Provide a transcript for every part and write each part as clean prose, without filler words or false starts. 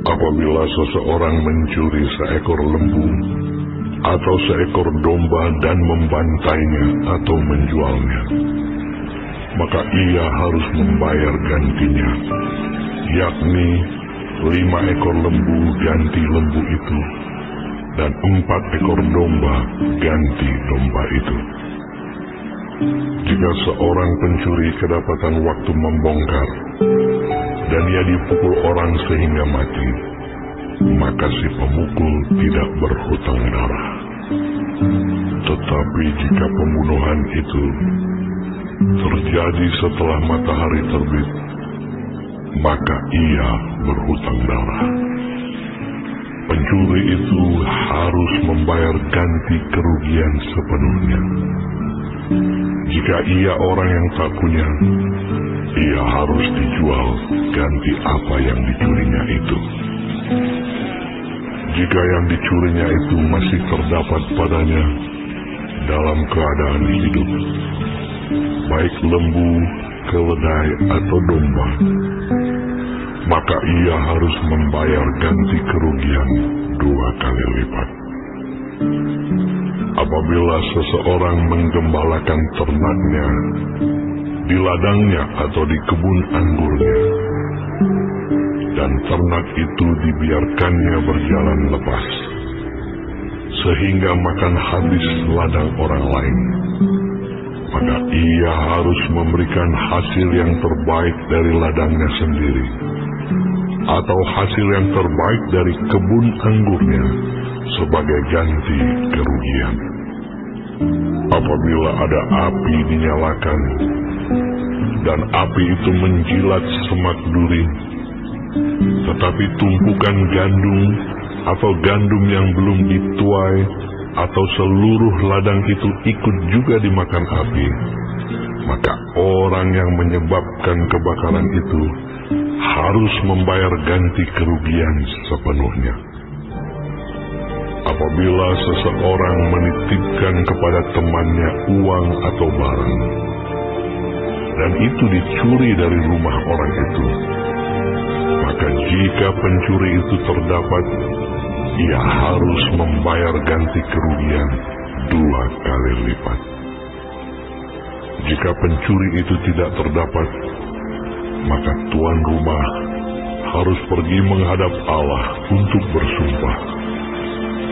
Apabila seseorang mencuri seekor lembu atau seekor domba dan membantainya atau menjualnya, maka ia harus membayar gantinya, yakni 5 ekor lembu ganti lembu itu, dan 4 ekor domba ganti domba itu. Jika seorang pencuri kedapatan waktu membongkar, dan ia dipukul orang sehingga mati, maka si pemukul tidak berhutang darah. Tetapi jika pembunuhan itu terjadi setelah matahari terbit, maka ia berhutang darah. Pencuri itu harus membayar ganti kerugian sepenuhnya. Jika ia orang yang tak punya, ia harus dijual ganti apa yang dicurinya itu. Jika yang dicurinya itu masih terdapat padanya dalam keadaan hidup, baik lembu, keledai, atau domba, maka ia harus membayar ganti kerugian 2 kali lipat. Apabila seseorang menggembalakan ternaknya di ladangnya atau di kebun anggurnya, dan ternak itu dibiarkannya berjalan lepas, sehingga makan habis ladang orang lain, maka ia harus memberikan hasil yang terbaik dari ladangnya sendiri, atau hasil yang terbaik dari kebun anggurnya sebagai ganti kerugian. Apabila ada api dinyalakan, dan api itu menjilat semak duri, tetapi tumpukan gandum atau gandum yang belum dituai atau seluruh ladang itu ikut juga dimakan api, maka orang yang menyebabkan kebakaran itu harus membayar ganti kerugian sepenuhnya. Apabila seseorang menitipkan kepada temannya uang atau barang, dan itu dicuri dari rumah orang itu, maka jika pencuri itu terdapat, ia harus membayar ganti kerugian 2 kali lipat. Jika pencuri itu tidak terdapat, maka tuan rumah harus pergi menghadap Allah untuk bersumpah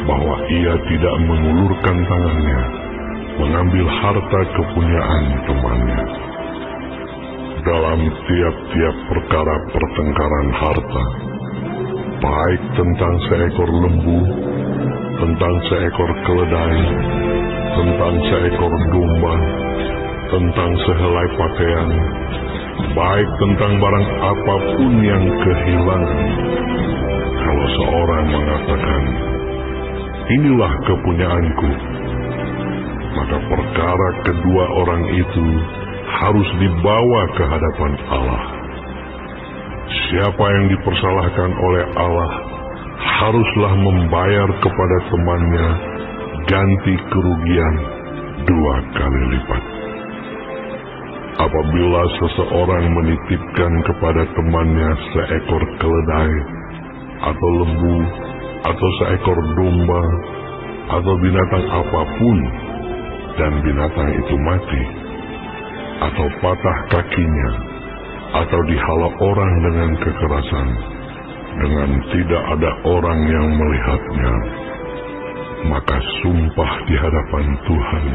bahwa ia tidak mengulurkan tangannya mengambil harta kepunyaan temannya. Dalam tiap-tiap perkara pertengkaran harta, baik tentang seekor lembu, tentang seekor keledai, tentang seekor domba, tentang sehelai pakaian, baik tentang barang apapun yang kehilangan, kalau seorang mengatakan, "Inilah kepunyaanku," maka perkara kedua orang itu harus dibawa ke hadapan Allah. Siapa yang dipersalahkan oleh Allah haruslah membayar kepada temannya ganti kerugian 2 kali lipat. Apabila seseorang menitipkan kepada temannya seekor keledai atau lembu atau seekor domba atau binatang apapun, dan binatang itu mati, atau patah kakinya, atau dihala orang dengan kekerasan, dengan tidak ada orang yang melihatnya, maka sumpah di hadapan Tuhan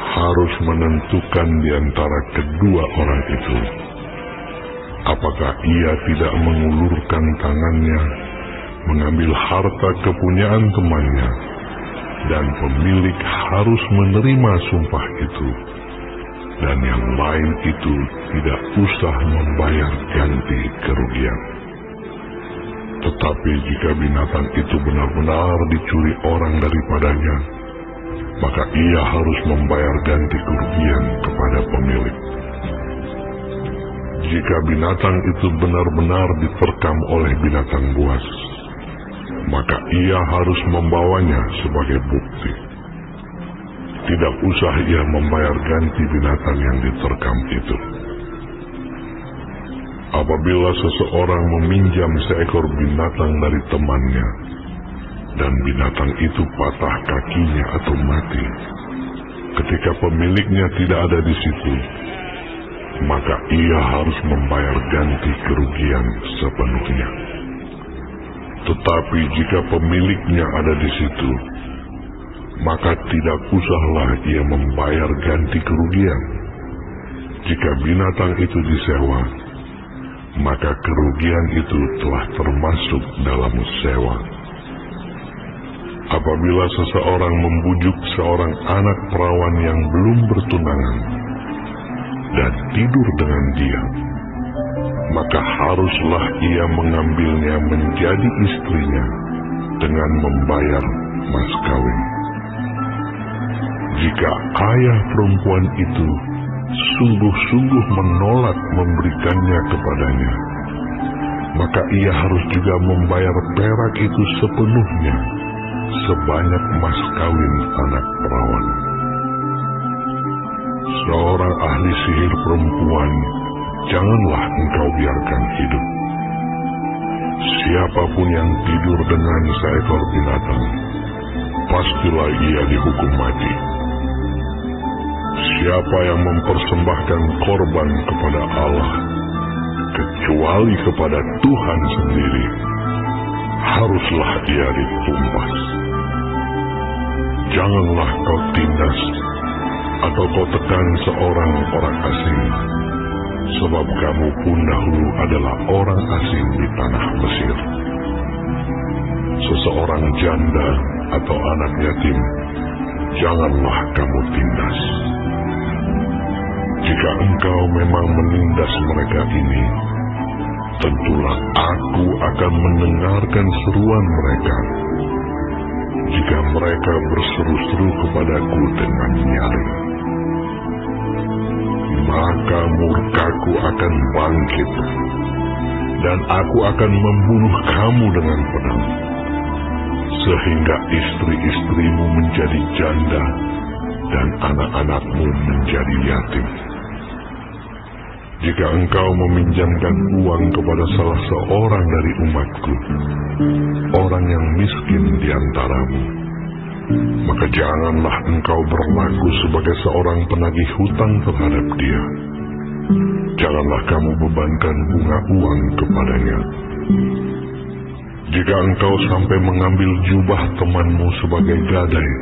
harus menentukan di antara kedua orang itu, apakah ia tidak mengulurkan tangannya mengambil harta kepunyaan temannya, dan pemilik harus menerima sumpah itu, dan yang lain itu tidak usah membayar ganti kerugian. Tetapi jika binatang itu benar-benar dicuri orang daripadanya, maka ia harus membayar ganti kerugian kepada pemilik. Jika binatang itu benar-benar diterkam oleh binatang buas, maka ia harus membawanya sebagai bukti. Tidak usah ia membayar ganti binatang yang diterkam itu. apabila seseorang meminjam seekor binatang dari temannya, dan binatang itu patah kakinya atau mati, ketika pemiliknya tidak ada di situ, maka ia harus membayar ganti kerugian sepenuhnya. Tetapi jika pemiliknya ada di situ, maka tidak usahlah ia membayar ganti kerugian. Jika binatang itu disewa, maka kerugian itu telah termasuk dalam sewa. Apabila seseorang membujuk seorang anak perawan yang belum bertunangan dan tidur dengan dia, maka haruslah ia mengambilnya menjadi istrinya dengan membayar mas kawin. Jika ayah perempuan itu sungguh-sungguh menolak memberikannya kepadanya, maka ia harus juga membayar perak itu sepenuhnya, sebanyak mas kawin anak perawan. Seorang ahli sihir perempuan janganlah engkau biarkan hidup. Siapapun yang tidur dengan seekor binatang, pastilah ia dihukum mati. Siapa yang mempersembahkan korban kepada Allah, kecuali kepada Tuhan sendiri, haruslah ia ditumpas. Janganlah kau tindas atau kau tekan seorang orang asing, sebab kamu pun dahulu adalah orang asing di tanah Mesir. Seseorang janda atau anak yatim, janganlah kamu tindas. Jika engkau memang menindas mereka ini, tentulah aku akan mendengarkan seruan mereka. Jika mereka berseru-seru kepadaku dengan nyaring, maka murkaku akan bangkit, dan aku akan membunuh kamu dengan pedang, sehingga istri-istrimu menjadi janda, dan anak-anakmu menjadi yatim. Jika engkau meminjamkan uang kepada salah seorang dari umatku, orang yang miskin di antaramu, maka janganlah engkau berlaku sebagai seorang penagih hutang terhadap dia. Janganlah kamu bebankan bunga uang kepadanya. Jika engkau sampai mengambil jubah temanmu sebagai gadai,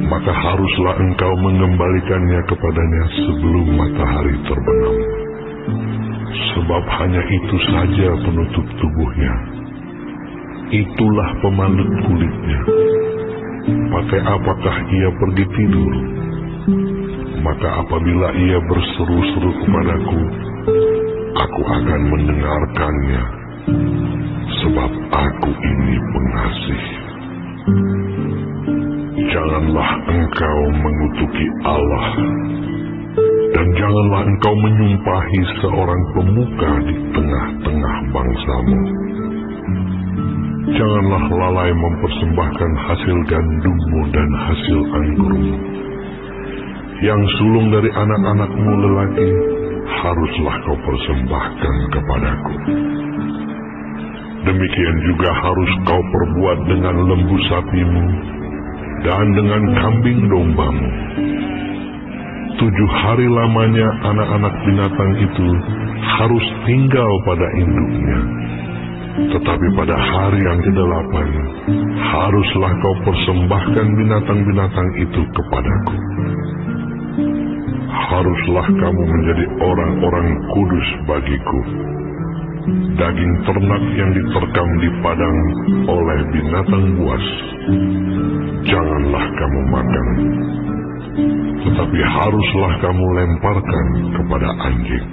maka haruslah engkau mengembalikannya kepadanya sebelum matahari terbenam. Sebab hanya itu saja penutup tubuhnya. Itulah pemalut kulitnya. Pakai apakah ia pergi tidur? Maka apabila ia berseru-seru kepadaku, aku akan mendengarkannya, sebab aku ini pengasih. Janganlah engkau mengutuki Allah, dan janganlah engkau menyumpahi seorang pemuka di tengah-tengah bangsamu. Janganlah lalai mempersembahkan hasil gandummu dan hasil anggurmu. Yang sulung dari anak-anakmu lelaki, haruslah kau persembahkan kepadaku. Demikian juga harus kau perbuat dengan lembu sapimu, dan dengan kambing dombamu. 7 hari lamanya anak-anak binatang itu harus tinggal pada induknya. Tetapi pada hari yang ke-8, haruslah kau persembahkan binatang-binatang itu kepadaku. Haruslah kamu menjadi orang-orang kudus bagiku. Daging ternak yang diterkam di padang oleh binatang buas, janganlah kamu makan, tetapi haruslah kamu lemparkan kepada anjing.